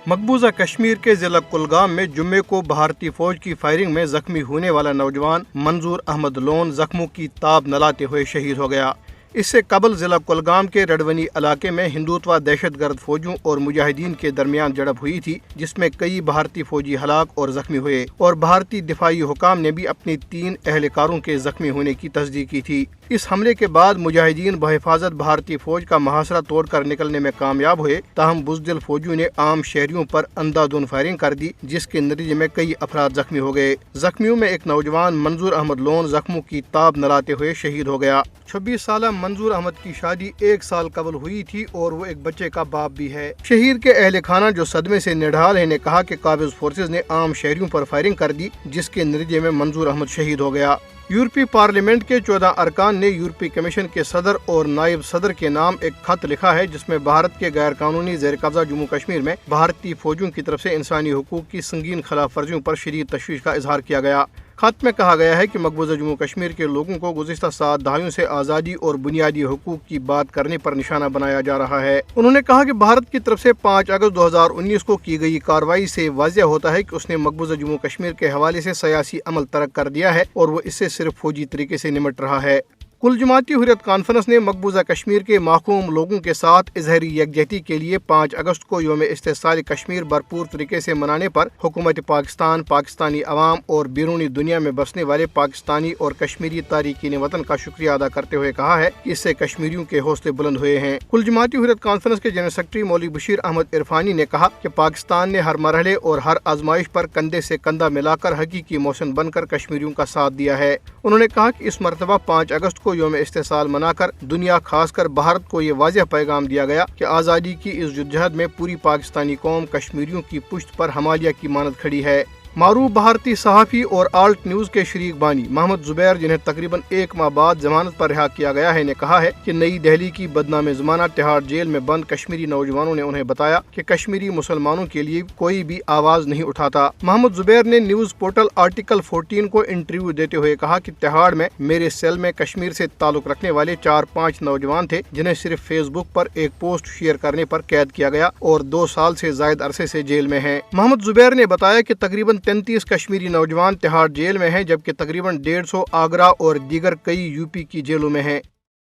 مقبوضہ کشمیر کے ضلع کلگام میں جمعے کو بھارتی فوج کی فائرنگ میں زخمی ہونے والا نوجوان منظور احمد لون زخموں کی تاب نہ لاتے ہوئے شہید ہو گیا۔ اس سے قبل ضلع کلگام کے رڈونی علاقے میں ہندوتوا دہشت گرد فوجوں اور مجاہدین کے درمیان جھڑپ ہوئی تھی، جس میں کئی بھارتی فوجی ہلاک اور زخمی ہوئے، اور بھارتی دفاعی حکام نے بھی اپنی 3 اہلکاروں کے زخمی ہونے کی تصدیق کی تھی۔ اس حملے کے بعد مجاہدین بحفاظت بھارتی فوج کا محاصرہ توڑ کر نکلنے میں کامیاب ہوئے، تاہم بزدل فوجیوں نے عام شہریوں پر اندھادھند فائرنگ کر دی، جس کے نتیجے میں کئی افراد زخمی ہو گئے۔ زخمیوں میں ایک نوجوان منظور احمد لون زخموں کی تاب نہ لاتے ہوئے شہید ہو گیا۔ 26 سالہ منظور احمد کی شادی 1 سال قبل ہوئی تھی اور وہ ایک بچے کا باپ بھی ہے۔ شہید کے اہل خانہ جو صدمے سے نڈھال ہیں نے کہا کہ قابض فورسز نے عام شہریوں پر فائرنگ کر دی، جس کے نتیجے میں منظور احمد شہید ہو گیا۔ یورپی پارلیمنٹ کے 14 ارکان نے یورپی کمیشن کے صدر اور نائب صدر کے نام ایک خط لکھا ہے، جس میں بھارت کے غیر قانونی زیر قبضہ جموں کشمیر میں بھارتی فوجوں کی طرف سے انسانی حقوق کی سنگین خلاف ورزیوں پر شدید تشویش کا اظہار کیا گیا۔ خط میں کہا گیا ہے کہ مقبوضہ جموں کشمیر کے لوگوں کو گزشتہ 7 دہائیوں سے آزادی اور بنیادی حقوق کی بات کرنے پر نشانہ بنایا جا رہا ہے۔ انہوں نے کہا کہ بھارت کی طرف سے 5 اگست 2019 کو کی گئی کارروائی سے واضح ہوتا ہے کہ اس نے مقبوضہ جموں کشمیر کے حوالے سے سیاسی عمل ترک کر دیا ہے اور وہ اس سے صرف فوجی طریقے سے نمٹ رہا ہے۔ کل جماعتی حریت کانفرنس نے مقبوضہ کشمیر کے محکوم لوگوں کے ساتھ اظہاری یکجہتی کے لیے 5 اگست کو یوم استحصال کشمیر بھرپور طریقے سے منانے پر حکومت پاکستان، پاکستانی عوام اور بیرونی دنیا میں بسنے والے پاکستانی اور کشمیری تارکین وطن کا شکریہ ادا کرتے ہوئے کہا ہے کہ اس سے کشمیریوں کے حوصلے بلند ہوئے ہیں۔ کل جماعتی حریت کانفرنس کے جنرل سیکرٹری مولوی بشیر احمد عرفانی نے کہا کہ پاکستان نے ہر مرحلے اور ہر آزمائش پر کندھے سے کندھا ملا کر حقیقی محسن بن کر کشمیریوں کا ساتھ دیا ہے۔ انہوں نے کہا کہ اس مرتبہ 5 اگست کو یوم استحصال منا کر دنیا خاص کر بھارت کو یہ واضح پیغام دیا گیا کہ آزادی کی اس جدوجہد میں پوری پاکستانی قوم کشمیریوں کی پشت پر ہمالیہ کی مانند کھڑی ہے۔ معروف بھارتی صحافی اور آلٹ نیوز کے شریک بانی محمد زبیر، جنہیں تقریباً 1 ماہ بعد ضمانت پر رہا کیا گیا ہے، نے کہا ہے کہ نئی دہلی کی بدنام زمانہ تہاڑ جیل میں بند کشمیری نوجوانوں نے انہیں بتایا کہ کشمیری مسلمانوں کے لیے کوئی بھی آواز نہیں اٹھاتا۔ محمد زبیر نے نیوز پورٹل آرٹیکل 14 کو انٹرویو دیتے ہوئے کہا کہ تہاڑ میں میرے سیل میں کشمیر سے تعلق رکھنے والے 4-5 نوجوان تھے، جنہیں صرف فیس بک پر ایک پوسٹ شیئر کرنے پر قید کیا گیا اور 2 سال سے زائد عرصے سے جیل میں ہیں۔ محمد زبیر نے بتایا کہ تقریباً 33 کشمیری نوجوان تہاڑ جیل میں ہیں، جبکہ تقریباً 150 آگرہ اور دیگر کئی یو پی کی جیلوں میں ہیں۔